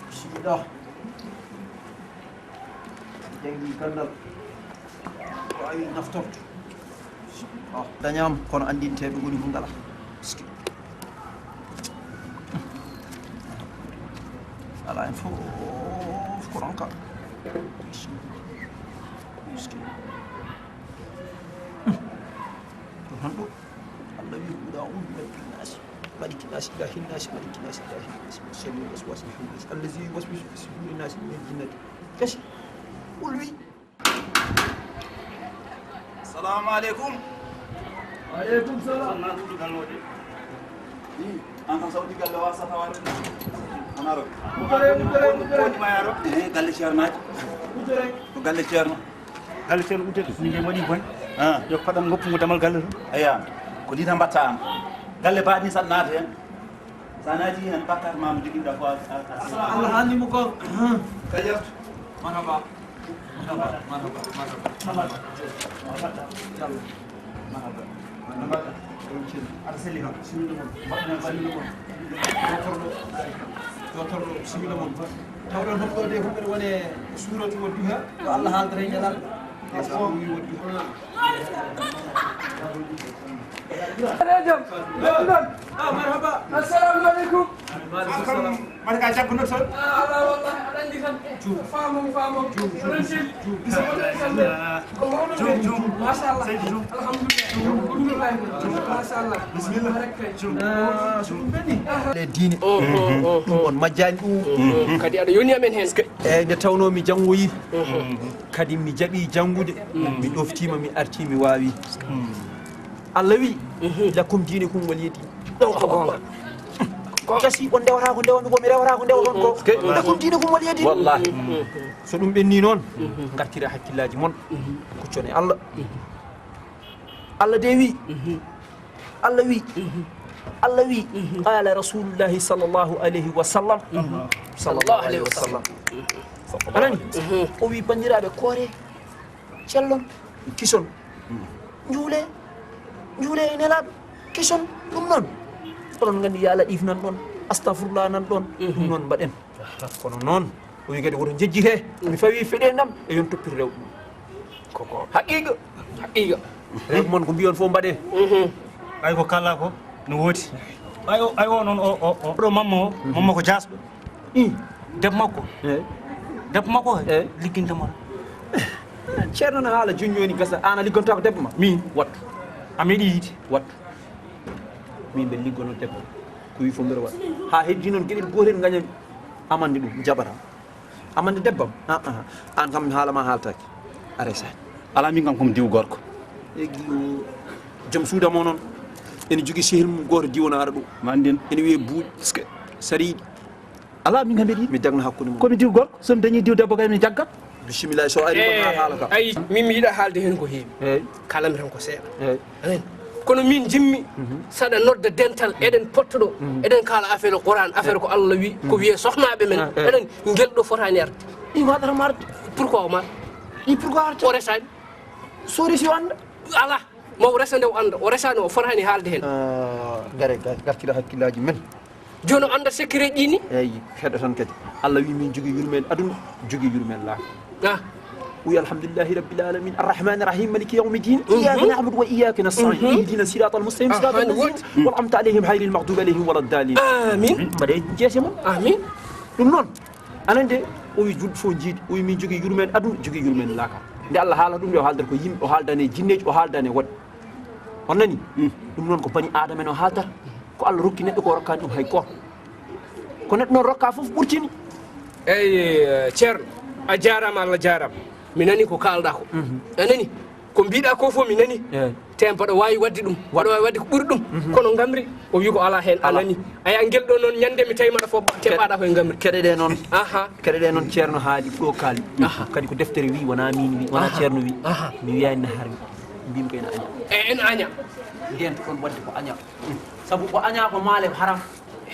bismillah jangi gandal wawi naftorto dañam kono andinteɓe goni ko ngala ala en fof ko ronka to hanɗo allah wi huɗa on malikinasi malikinasi ilahi nasi malikinasi ilahi nasi salli waswasi nasi allazi yuwaswisu fi suduri nasi min jinnati kasi ulwi assalamu aleykum aleykum salam na tudu galode an kam sawdi galle wasa tawade anaro ko ma yaro galle ceernaji ko galle ceerno udde ni nge wadi boy yo fadam ngoppu damal galle to aya ko dita batta am galle baadi san naata hen sanaji hen bakkar mamu joginda ko allah handi mo ko kajat marhaba dotorɗo bisimilla moon tawɗon homɗo de homɓeɗe wone suuratu wo duha yo allah haaldata e ñalal o wi wo duha marhaba assalamu aleykum maaleykum salam mata ka jagguno ton ala wallahi aɗa andi tan faamo rensil ko mawɗo machallah alhamdulillah machallah bismillah so ɗum ɓenni le diine ɗum on majjani ɗum kadi aɗa yoni amen hen eyyi nde tawno mi janggoyi kadi mi jaɓi janggude mi ɗoftima mi arti mi wawi allah wi lakum diinukum waliyadi ɗo ko gonga gasi on ndewata ko ndewami ko mi rewata ko ndewaton ko lakum diinukum waliyadi wallahi so ɗum ɓenni noon gartira hakkillaji moon kuccone allah allah de wi allah wi qala rasulullahi sallllahu alayhi wa sallam anani o wi bandiraɓe koore cellon kison juule e nelaɓe kison ɗum noon oɗon gandi ya laɗif nan ɗon astahfirullah nan ɗon ɗum noon mbaɗen kono noon o wi kadi woto jejjite mi fawi feɗenam e yon toppir rew ɗum koko haqiqa rew moon ko mbiyon fof mbaɗe ay ko kala ko no woti ay o non o do mamma ko jasɓe debbo makko ligginta mon ceerno no haala joni joni gasa an a liggonta ko debbo ma min wattu amiɗi yiide wattu min ɓe liggono debbo ko wi fof mbeɗa waɗa ha heddi noon gueɗel gotel gañami amande ɗum jaɓatam amande debbam an kam haalama haaltaki aresani ala min kam komi diw gorko eggi o joom suudamo noon ene jogui sehil mum goto diwono ara ɗo ma andin ene wiye buuɗi sariɗi ala min kam mbeɗa yiiɗi mi jagno hakkude mum komi diw gorko somi dañi diw debbo kay mi jaggat bisimilla so ari ɗon ha haala kam ayi min mi yiiɗa haalde hen ko heewi eyyi kalami tan ko seeɗa eyyi kono min jimmi saɗa nodda dental eɗen pottoɗo eɗen kaala affaire Qur'an affaire ko Allah wi ko wiye sohnaɓe men eɗen guelɗo fotani arde i waɗatama arde pourquoi o maɗa pourquoi arde o resani so resi o anda ala maw resa nde o anda o resani o fotani haalde hen gare gartira hakkillaji men joni o anda secret ɗi ni eyyi heɗo tan kadi Allah wi min jogui yurmen aduna jogui yurmen laaka ويا الحمد لله رب العالمين الرحمن الرحيم مالك يوم الدين إياك نعبد وإياك نستعين اهدنا الصراط المستقيم صراط الذين أنعمت عليهم غير المغضوب عليهم ولا الضالين آمين بدي جيسمون آمين ɗum noon anan de o wi julɗo fof jiidi o wi min jogui yurmen aduna jogui yurmen laaka nde Allah haala ɗum nde o haaldata ko yimɓe o haaldane jinneji o haaldane woɗɓe on nani ɗum noon ko bani adama en o haaldata ko Allah rokki neɗɗo ko rokkani ɗum hay goto ko neɗɗo noon rokka fof ɓurtini eyyi ceerno a jarama Allah jarama mi nani ko kalɗa ko anani ko mbiɗa ko fof mi nani te mbaɗa wawi wadde ɗum waɗa wawi wadde ko ɓuuri ɗum kono gamri o wi ko ala hen anani aya guel ɗo noon ñande mi tawi maɗa fof teɓaɗa koye gamri keɗeɗe noon keɗeɗe noon ceerno haali ɗo kaali kadi ko deftere wi wona min wi wona ceerno wi mi wiyani nahar wi mbimi ko ene aña en aña ndento ɗon wadde ko aña saabu ko aña ko maale haram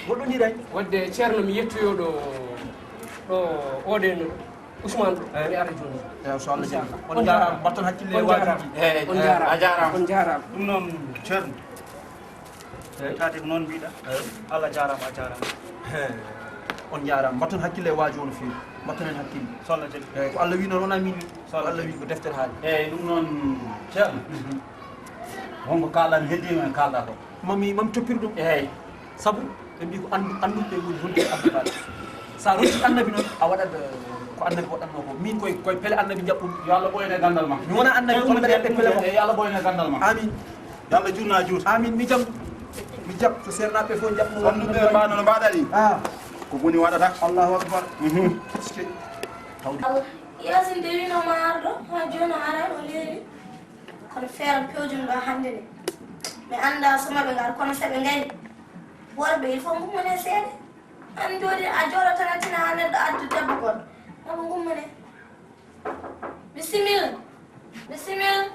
goɗɗodiray wadde ceerno mi yettoyoɗo ɗo oɗeno Ousmane mi ara joni so Allah jaara on jaarama batton hakkille on jarama a jaarama on jarama ɗum noon ceerno tati ko noon mbiɗa Allah jarama a jarama on jarama mbatton hakkille waaji on feewi mbatton hen hakkille solla jeli eyyi ko Allah wi noon wona min wi so Allah wi ko deftere haali eyyi ɗum noon ceerno wonko kalɗa mi heddima en kalɗa ko mami toppir ɗum eyyi saabu ɓe mbi ko anduɓe woni honde abdoutal sa rotti annabi noon a waɗat ko annabi waɗatno ko min koye pele annabi jaɓɓum yo Allah ɓoyne gandal ma mi wona annabi kono mbeɗa yaɓɓe pele eyyi yo Allah ɓoyne gandal ma amin yo Allah jurna juut amin mi jaɓ so sernaɓe fof jaɓmo anduɓe mbano no mbaɗa ɗi ko boni waɗata allahu akbar tawde yasin dewinoma arɗo ha joni arani o leeri kono feere pewjum ɗo hannde nde mi annda somaɓe ngar kono seɓe ngari worɓe il faut gummane seeɗa an jooɗi a jooɗo tan atina ha neɗɗo addu debbo goɗɗo omo gummane bisimilla bisimilla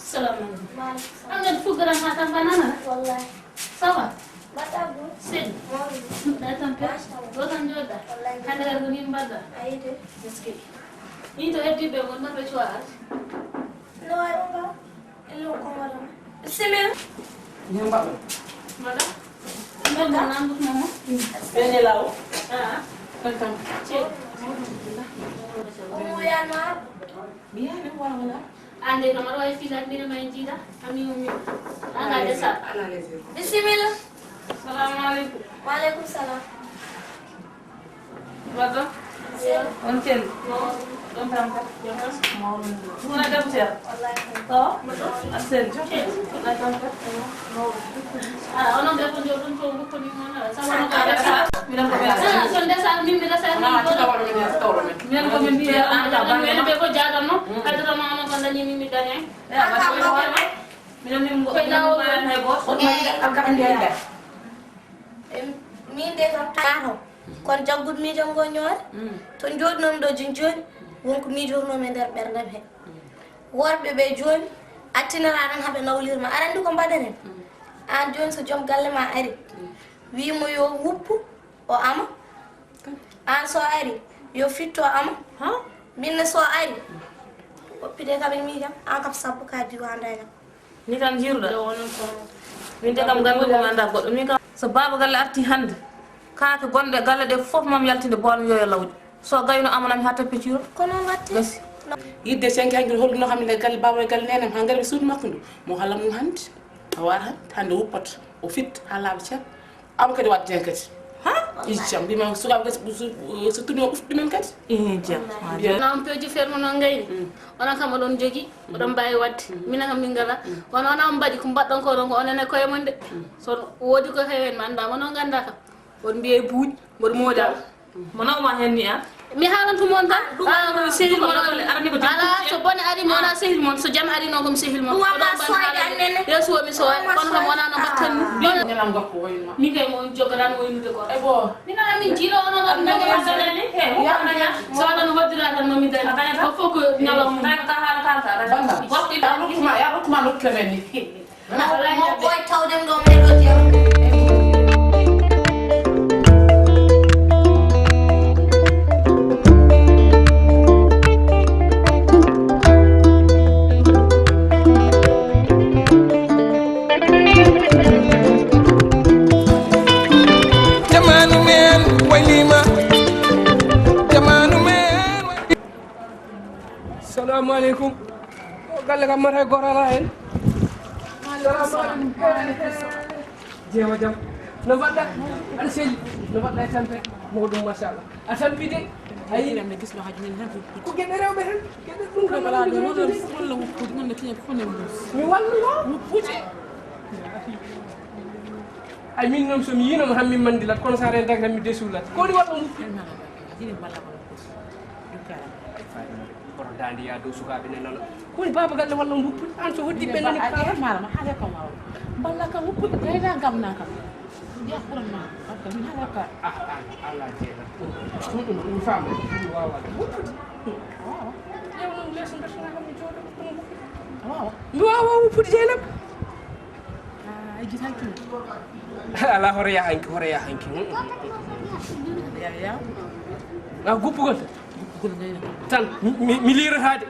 Assalamu alaikum. Angkat fugaran hatan banana. wallahi Sawa. mbaɗɗa bo Sid. mawɗum Datang pe. Dotan joda. Handa ko nim badda. ayide Meski. Ito heddi be mon be chwa. no wayi on ga illo ko waɗama bisimilla ñambaɓe Mada. Men da nambu momo. ɓene lawo Ah. Kantam. Che. omo yanma arɗo Biar wala Ande kamar way fi dat dina may jida. Ami umi. Anga desa. bisimilla Assalamu alaikum. waaleykum salam Wado. on tel Don tam ka. mona dab ter wallahi to asel Na tam ka. Ah, ono be ko jodon ko ko ni mona. Sama no ka desa. miram ko be Ah, son desa min desa ni. miram ko be biya an ta ban Mene be ko jaga no. Kadra ma no kan danyi mi dane. ya ba ko wala miram nim go miram ko hay bo on ma am ka andi anda min de kam tato kono jaggude miijo ngo ñoore to jooɗinomi ɗo joni wonko miijornomi e nder ɓerdam he worɓe ɓe joni attinara tan haaɓe nawlirma aɗa andi ko mbaɗanen an joni so joom galle ma ari wimo yo wuppu o ama an so ari yo fitto ama minne so ari woppide kam e miijam an kam sabbu ka diwa dañam ni tan jiruda min de kam gandu ko anda goddo min kam so baba galle arti hande kaake gonde galle de fof mam yaltinde bool yoyo lawdi so gayno amanami ha tappitiro kono watti gasi yidde 5 hangir holduno xam ne galle baba galle nenam ha galle suudu makko ndu mo halam mum hande a war hande wuppat o fit ha laaɓa ceer aba kadi wadde hen kadi ijjam mbima sukaɓe so tuni o ufti ɗumen kadi jam Na on peji fermo non ngayni. Ona kam oɗon jogi oɗon mbawi wadde mina kam min ngala kono ona on mbaɗi ko mbaɗɗon ko ɗon ko onene koye mon de so woodi ko heewen mi andama no ganda kam on mbiye buuj mboɗo moodal monawma hen ni an mi haalantumo on tan sehil mon arani ko ala so bone ari mi wona sehil mon so jam ari no komi sehil mon Ɗum wamma soyde annene. yeeso mi sowa kono kam wona no mbatten ni ñalam gakko woyma min kay mo jogoran woynude ko e bo min ala min jiilo ono kam nage masalani so ala no waddira tan mami dani ko fof ko ñalom tan ka hala kalta banda wakti ya rokkuma nokkude men ni mo ɓoy tawdem ɗo men ɗo jam Assalamu alaikum. Galle kam mata gorala hen. Jewa jam. No badda? Aɗa selli. No badda e tampe. Mawɗum machallah. A tampide. Ayi ne gis lo hajmin tan ko geɗe rewɓe tan. Geɗe ɗum kam wala do wala wuppude non ne tiña ko ne mi walluno. wuppude Ay min noon somi yinomo tan min mandilat kono sa rentak tan mi desulat. Ko woni waɗɗo muppi? jini balla ko Kono dandi ya dow sukaɓe ne nana. Ko woni baba galle walla mbuppude? An so hoddi ɓe nani a mala ma hale ko mawo balla ka wuppude gayda gam na kam ya ko ma ka min hala ka Allah jeeɗa. Ɗum famde. Ɗum wawa wuppude. waaw Ƴewnon leeso bersona kam mi jooɗo ɗum wuppude. waaw Mi wawa wuppude Jeynab. ay jitan tu Ala hoto yahanki hoto yahanki. ya ya A guppugol gol gayna tan mi liratade.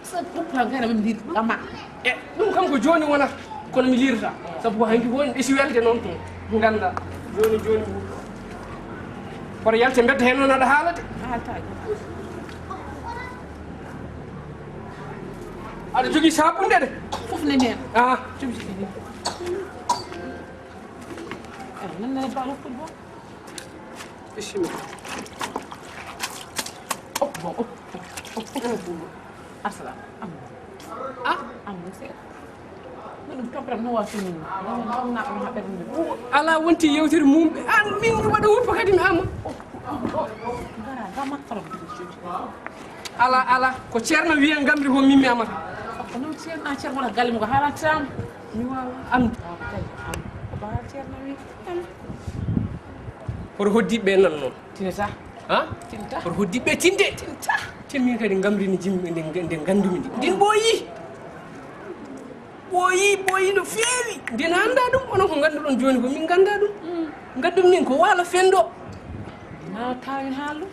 sa uppla gayna min dir ama E ɗum kam ko joni wonata. kono mi lirta sabu ko hanki woni isi welde noon to ganda joni koto yalte bedda hen noon aɗa haalade aɗa jogui sabunde de fof ne nden nannene baalo foti bon bismillah assalamu amu se ɗum toppram no wasini naɓe haɓɓere nde ala wonti yewtere mumɓe an min mi waɗa wuppa kadi mi ama gara gamak fala ko ala ko ceerno wiya gamri ko min mi amata ko noon ceerno wona galle mo ko haalantirama mi wawa amde ko baal ceerno wi koto hoddiɓe nan noon tinata tinta koto hoddiɓe tinde tin min kadi gamrini jimɓe nde gandumi ndi ndin ɓooyi no feewi ndin anda ɗum onon ko ganduɗon joni ko min ganda ɗum gaddum min ko waalo fendo na kamin haalɗum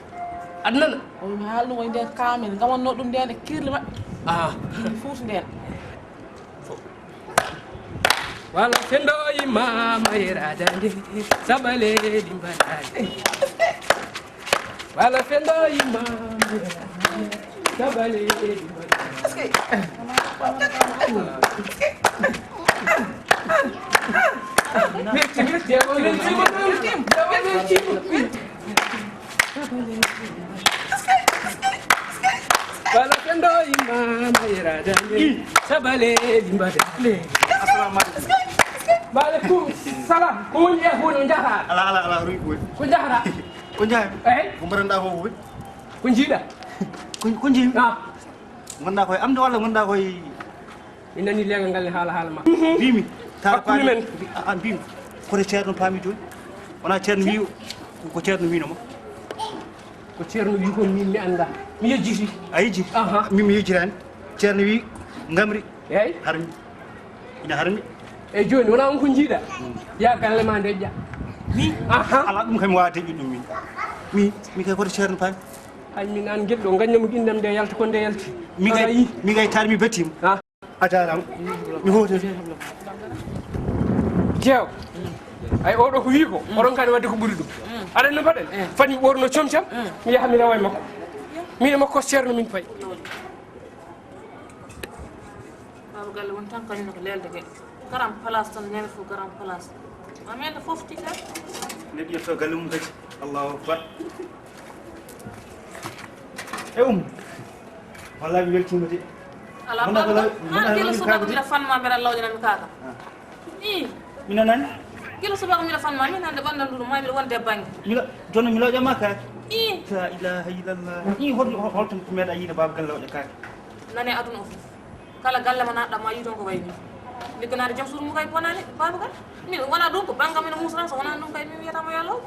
aɗa nana omi haalɗum oye nden kamen gamanno ɗum nden e kirle maɓɓe fuuta nden wala fendo imama yeradande saɓaleɗi mbaɗade wala fendo imama yeradande saɓaleɗi wala fendo imama yeradande saɓaleɗi mbaɗade Waalaikum salam. Ko woni e hono jahara? Ala ruy ko. Ko jahara? Ko jahay. Ko mbaranda ko woy. Ko jiida? Ko jii. Gonda koy amde walla gonda koy min nani lega ngal haala ma. Bimi. Ta ko men an bimi. Ko de ceerno pami joni. Wona ceerno wi ko ceerno wi no mo. Ko ceerno wi ko min mi anda. Mi yejjiti. A yejji? Min mi yejjirani. Ceerno wi ngamri. Eyyi. Harmi. Ina harmi. E joni wona on ko jiida ya galle ma dejja mi ala ɗum kam wawa deƴƴi ɗum mi kay koto ceerno paami hay min an gueɗɗo gaññamo guindam nde yalta ko nde yalti mi gay taari mi bettima a jarama mi hotete jeew ay oɗo ko wi ko oɗon kani wadde ko ɓuuri ɗum aɗa no mbaɗen fani ɓorno comcam mi yaha mi rawa e makko min e makko ceerno min payi baaba galle won tan kañum ko lelde ke garam place tan nene fof garam place amede fofti tan neɗɗo yetto galle mum kadi allahu akbar e wallahi mi weltima de ala gila subaka mbiɗa fanma mbeɗa lawƴanami kaka mi nanani gila subaka mbiɗa fanma min hande ɓandan ɗuɗum ma mbiɗa wonde banggue jonno mi lawƴama kaka la ilaha illallah holto ko meeɗa yiide baba galle lawƴa kaka nane aduna o fof kala galle mo natɗa ma yi toon ko wayni ligganade joom suudu mum kay bonani babagal min wona ɗum ko bangam ene musran so wonani ɗum kay min wiyatamo yo law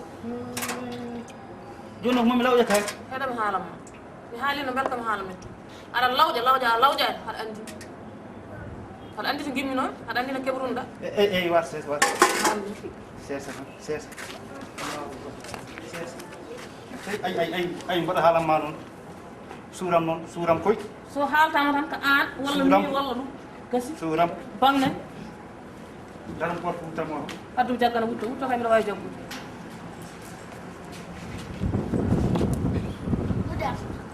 joni ko mami lawƴa kay heɗami haalamma mi haalino belka mi haala men aɗa lawƴa a lawƴani aɗa andi to gimmi noon aɗa andi no keɓrunɗa eyi war sesa ay mbaɗa haalamma noon suuram koy so haaltama tan ko an walla mi walla ɗum gasi suuram bangne daram porte wuttamo addu jaggana wutto kay mbiɗa wawi jaggude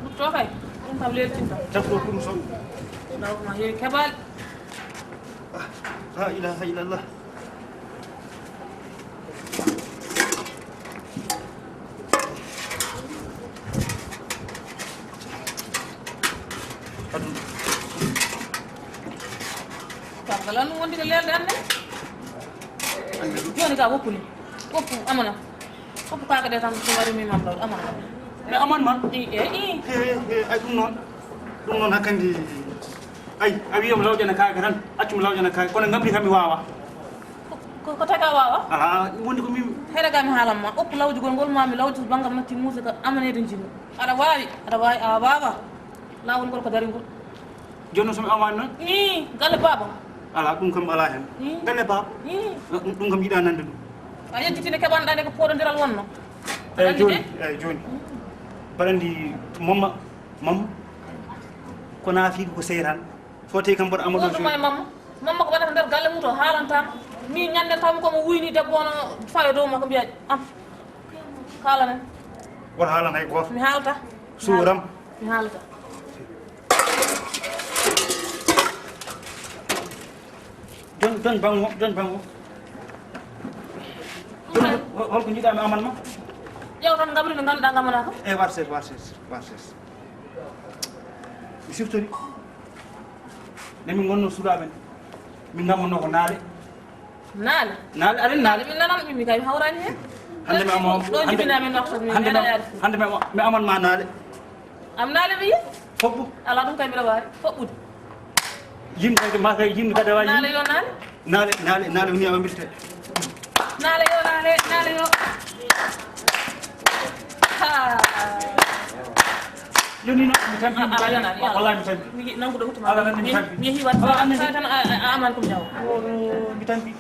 wutto kay ɗum kam leltinta jaggo ɗum so dawma heewi keɓali la ilaha illallah lan ɗum wondi ko lelde ande joni ka woppuni woppu amana woppu kaka de tan so wari mimam law amana mais aman man ay ɗum noon hakkandi ay a wiyam lawƴana kaake tan accumi lawƴana kaake kono gamri kam mi wawa ko taga wawa ala wondi ko min heɗagami haalamma oppu lawjugol ngol mami lawji so bangam natti muuse ka amanede jinno aɗa wawi a wawa lawol ngol ko darigol joni somi amani noon galle baba ala ɗum kam ala hen galle baba ɗum kam yiɗa nande ɗum a yejjitinde keɓanɗa nde ko poɗodiral wonno eyyi joni mbaɗa andi mamma ko naafiɗo ko seyran so tawi kam mbaɗa amaɗo ɗuma e mamma mamma ko waɗata nder galle mum to haalantama min ñande tawmi komo wuyni debbo ono fawe dow makko mbiyaji am kalanen won haalan hay goto mi haalata suuram mi haalata jon bango holko jiiɗami aman ma ƴeew tan gabri nde ganduɗa gamana kam e warses mi siftori nde min gonno suuɗaɓen min gammanno ko naale aɗen naale min nanam ɓimmi kay mi hawrani hen hande ɗo jibinamin waktat hande mi aman ma naale am naale mi yi foɓɓu ala ɗum kay mbiɗa wawi foɓɓude yimɓe kayde ma kay yimɓe kadi wawi naale yo naale woni amamirte naale yo joni no mi tampi wallahi mi tampi mi nanguɗo hutuma ala nande mi tampi mi yeehi wat sa tan a aman kom jaw mi tampi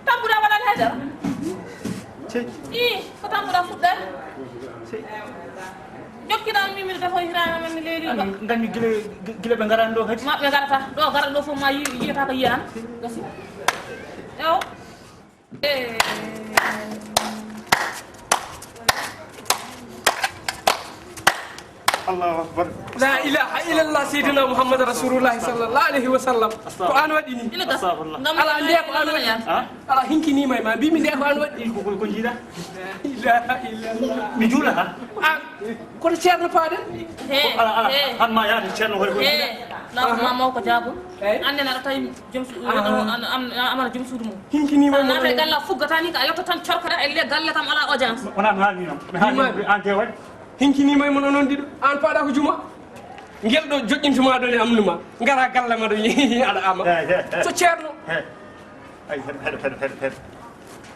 tampuɗa waɗani haydara sey i ko tampuɗa fuɗɗani jokkiɗam mimir defo hirama men leydi gandi gila ɓe garani ɗo kadi maɓe garata ɗo gara ɗo fof ma yiyata ko yiyana gasi ew allahu akbar la ilaha illallah seydina muhammad rasulullah sallallahu alaihi wasallam ko an waɗini ala nde ko an waɗi ala hinkinima ma mbimi nde ko an waɗi ko jiiɗa la ilaha illallah mi juulata koto ceerno paaɗen ala han ma yaade ceerno hoy ma mawko jaabol ande naɗa tawi amana joom suudu mum hinkinima naata e galle a fuggata ni ka a yetta tan corkata e le galle kam ala audience wona mi haalni noon mi haalni an te waɗi hinkinima mono noon ɗiɗo an paɗa ko juma guel ɗo joƴƴintuma ɗo ne amnuma gara galle ma ɗo aɗa ama so ceerno ay heɗo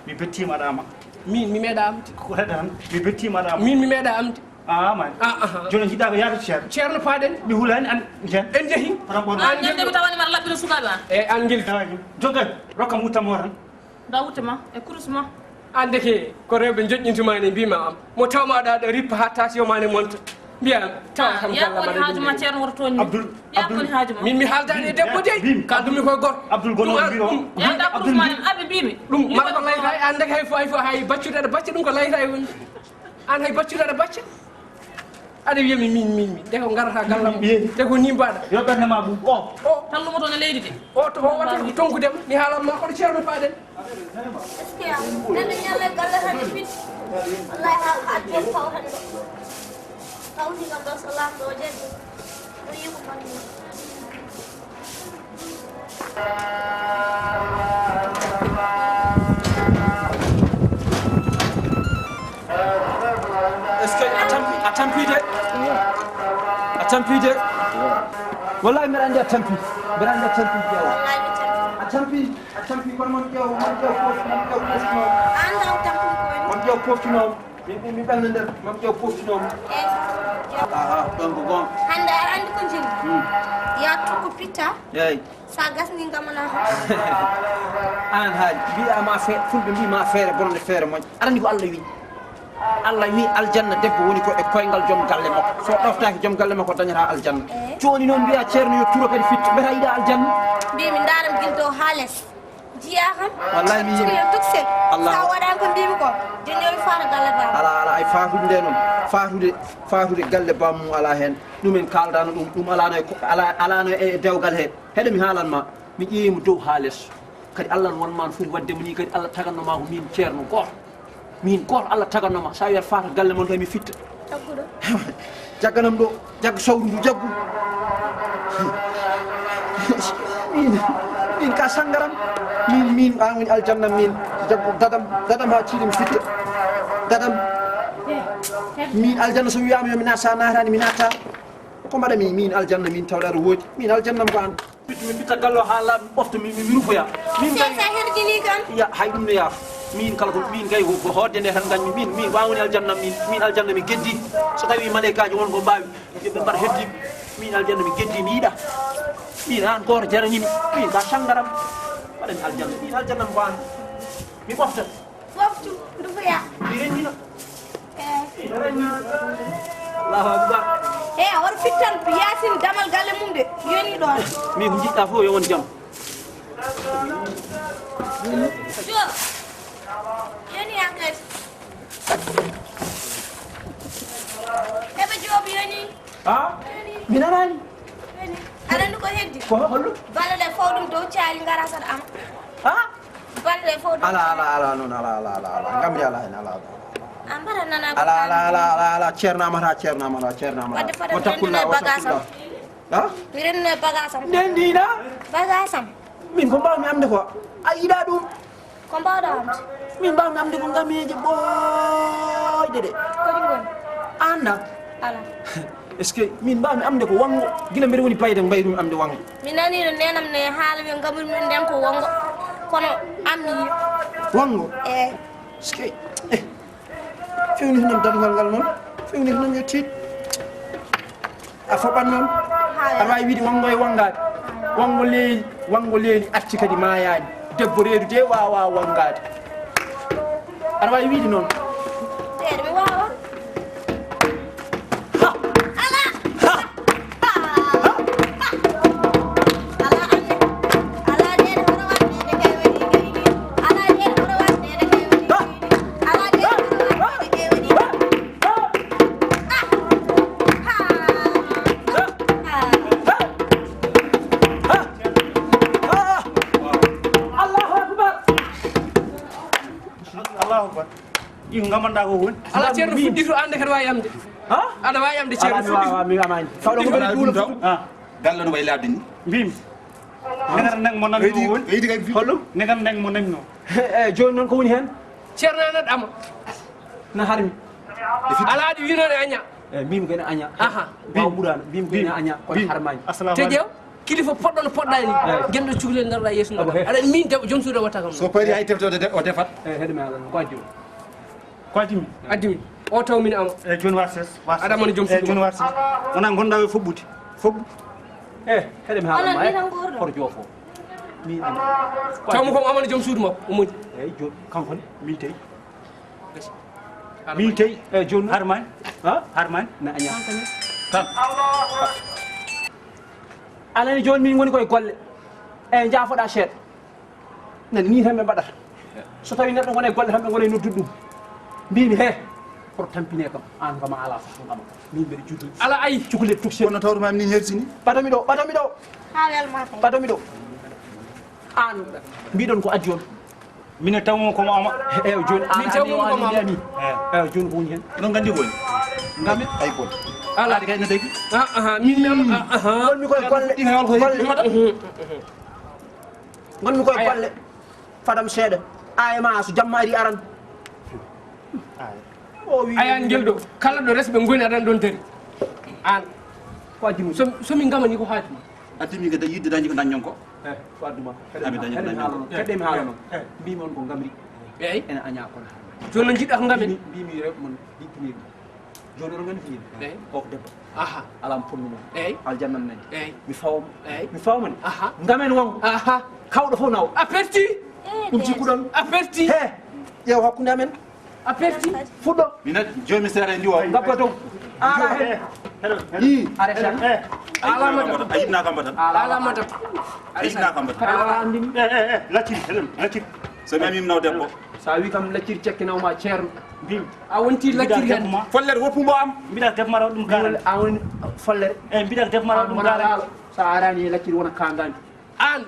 mi bettima aɗa ama min mi meeɗa amde ko heɗa tan mi bettima aɗa ama min mi meeɗa amde ama joni jiɗɗa ko yaade ceerno paaɗen mi hulani an jen en jeehi an jendemi tawani mara laɓɓino sukaɓe an e an guel jogay rokkam wuttamo tan da wuttema e kurus ma ande ke ko rewɓe joƴƴintuma ne mbima am mo tawmaɗa ɗo rippa ha tasiyomane monta mbiyam tawa kam yakkoni haajuma ceerno woto toñni yakkoni haajuma min mi haaldani e debbo de kaldumi koye goto abdoul gonno mbiro yanda kurus ma en aɓe mbimi ɗum mara ko layta e ande hay fo hay baccude aɗa bacca ɗum ko layta e woni an hay baccude aɗa bacca aɗa wiyami min nde ko garata gallam nde ko ni mbaɗa yo ɓernde ma ɓum o tan lumoto ne leydi de o to watta ko tonkudema mi haalanma koto ceerno paaɗen nene ñalle galle tan fit wallahi ha adde fawtan ɗo tawti kam ɗo so lamɗo o jadi ɗo yi ko fanni est ce que a tampide wallahi mbeɗa andi a tampi ƴeew a tampi kono mon ƴeew mon ƴeew poftinomo mi ɓelna nder mon ƴeew poftinomo ɗon ko gonga hande aɗa andi ko jini ya tukku pitta eyyi sa gasni gamana an haaji mbiyama fulɓe mbima feere bonde feere moƴƴo aɗa andi ko Allah wi aljanna debbo woni ko e koyngal joom galle makko so ɗoftaki joom galle makko dañata aljanna joni noon mbiya ceerno yo turo kadi fitta mbeta yiiɗa aljanna mbimi daram guilto ha less jiya kam wallahi mi yimi tuksel Allah sa waɗani ko mbimi ko joni yomi fata galle bam ala ay fatude nde noon fatude galle bammum ala hen ɗumen kaldano ɗum alano e dewgal he heɗe mi haalanma mi ƴeewimo dow ha less kadi Allah no wonma fof waddemo ni kadi Allah tagannoma ko min ceerno goto min goto Allah tagannoma sa wiyat fata galle mon kay mi fitta jagguɗo jagganam ɗo jagga sawru ndu jaggu min ka sangaram min an woni aljanna min jaggu dadam ha ciiɗi mi fitta dadam min aljanna so wiyama yomi nat sa natani mi natta ko mbaɗami min aljanna min tawɗa aɗa woodi min aljannam ko an min mbitta gallo ha laaɓi ɓofta mi rufoya min sa herjini kam ya hay ɗum no yaaf min kala ko min kay ko hodde nde tan gañmi min wawoni aljanna min aljanna mi geddi so tawi malaikaji won ko mbawi ɓe mbaɗa heddiɓe min aljanna mi geddi mi yiiɗa min an goto jaranimi min ka sangaram waɗani aljanna min aljannam ko an mi ɓofta foftu rufoya mi renndino allahu akbar e a waɗa fittan yasin damal galle mum de yoni ɗon min ko jiɗɗa fof yo won jaam Job. Yoni angkat. Ebe job yoni. Minarani. Yoni. Arandu ko heddi. Ko hollu? Balade fawdum dow caali ngara sad am. Balade fawdum. Ala non ala. Ngam yalla hen ala. Ambara nana ko. Ala cerna mara. Wadde fada renduno bagasam. Mi renduno bagasam. Ndendina? Bagasam. Min ko mbawmi amde ko. A yiɗa ɗum? Ko mbawɗa amde? Min mbawmi amde ko ngameje ɓoyde de. Kodi gon? Anda? Ala. Est ce que min mbawmi amde ko wango gila mbiɗa woni payde mbayrumi amde wango. Mi nani no nenam ne haala mi ngamul min nden ko wongo kono ammi Wango? e Est ce que fewni hinam dadugal ngal noon fewni hinam yo tiit a foɓat noon aɗa wawi wiide wango e wangade wango leeli acci kadi mayani debbo reedu de wawa wangade aɗa wawi wiide noon teede mi wawa Iku ngamanda ko won. ala ceerno fuɗɗito ande kadi wawi yamde aɗa wawi yamde ceerno fuɗɗito mi amani fawɗo ko mbaɗi juulo Galle no way labdi ni. Bim. Negar nang mo nang no won. Weydi kay hollum Negar nang mo nang no. e joni noon ko woni hen ceerno anaɗama na harmi ala aɗa winode aña e mbimi ko ene aña aha baw ɓurano mbimi ko ene aña kono harmani Assalamu te ƴeew kilifa poɗɗo no poɗɗa ni guenɗo cukalel daroɗa yeeso no aɗa min debbo joom suude watta kam so pari hay teftode o defat. e heɗumi ala ko addi o Kwatimi. addimi o taw min ama E joni warses. Adama no joom E suudu joni warses. Ona gonda e fobbude. Fobbu. e heɗemi Onon haalama ni tan gorɗo. hoto joofo min tawmo kom amana joom suudu makko o moƴi eyyi joni kanko ne Min tay. Ala Min tay. e joni Harman. Harman. na aña Tan. alani joni min woni koye golle e jaafoɗa seeɗa nani ni tan ɓe mbaɗata so tawi neɗɗo gone golle tan ɓe gone noddude ɗum mbimi he koto tampine kam an kama ala fof min mbeɗa jogui ala ayi cukalel tuksel Kono tawrumami ni hersini. ɓatomi ɗo ha welma tay ɓatomi ɗo an mbiɗon ko addi on Min taw ko ama. e joni an Min tawmo ko mama. ami e joni ko woni hen Non gandi ko woni. ngami Ay ko. ala Adi kay na degi. min mi gonmi koye golle gonmi koye golle fadam seeɗa ayma so jamma ari aran o wi ayan guel ɗo kala ɗo resɓe goni aɗan ɗon dari an ko addi mum somin gamani ko haatuma Adimi ko yidde dañi ko dañon ko. e ko adduma Abi dañi dañi. keɗemi haalama mbimi on ko gamri eyyi ene aña kono joni no jiɗɗa ko gamen mbimi rewɓe mon ɗippiniri joni oɗon gandi fiyini eyyi o ko debbo aha alamo ponnu mon eyyi aljannan nani eyyi mi fawma eyyi mi fawmani aha ngamen wongo aha kawɗo fof naw a perti ɗum cikkuɗon a perti he ƴeew hakkude amen a perti fuɗɗo Mina jomi sere ndi o. gabba dow ala hen Yi. arrêta alamata Ayibna kam batam. alamata Ayibna kam batam. ala andimi Laciri. Helem. Laciri. So mi amim naw debbo. sa wi kam lacciri cekkinawma ceerno Bim. a wonti lacciri hen Follere woppumbo am. Mbiɗa def maraw ɗum garal. a woni follere E mbiɗa def maraw ɗum wona garal. laalo sa arani e lacciri wona kangani an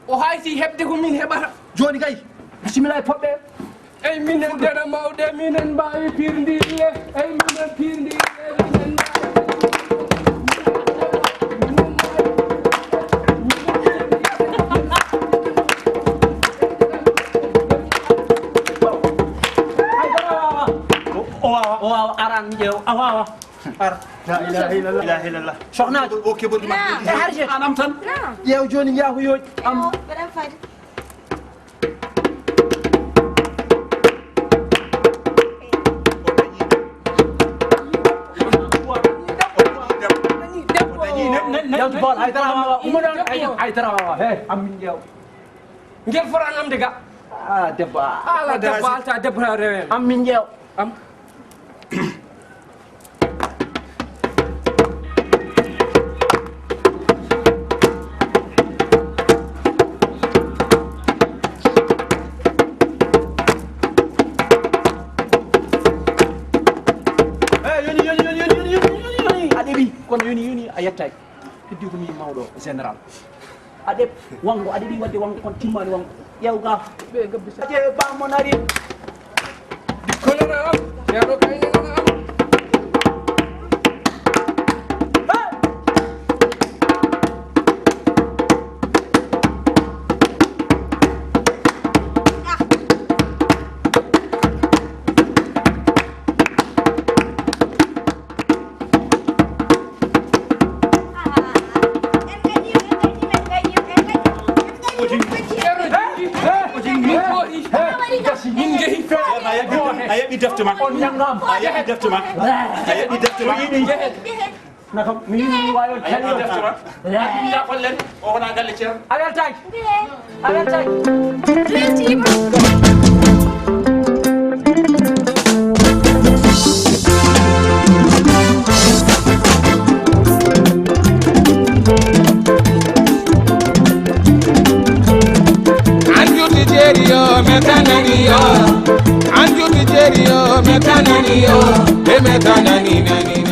o hayti hebde ko min heɓata joni kay bisimilla e poɓɓe eyyi minen dere mawɗe minen mbawi pirdirle eyyi minen pirdirle minen O wawa. o wawa aran mi ƴeew A wawa. ar La ilaha illallah. La ilaha illallah. sohnajo O kebol ma. e harje Anam tan. ƴeew joni jaahu yooƴi am beɗen fadi yewti bool haydara wawa umaɗon haydara wawa he ammin ƴeew guel fotan amde ga a debbo ala debbo alta debbo ta rewen ammin ƴeew am kono yoni a yettaki heddi ko mi mawɗo général aɗe wango aɗa ɗi wadde wango kon timmani wango ƴew ga ɓe gabbi saje bamon ari kolona am ceerno kaynenana am a yeɓi defte ma on ñangam a yeɓi defte ma a yeɓi defte ma naka mi yini wayo a yeɓi defte ma ya kollen o wona galle ceer a weltaki Anju Nigeria, metanani yo, metanani nani.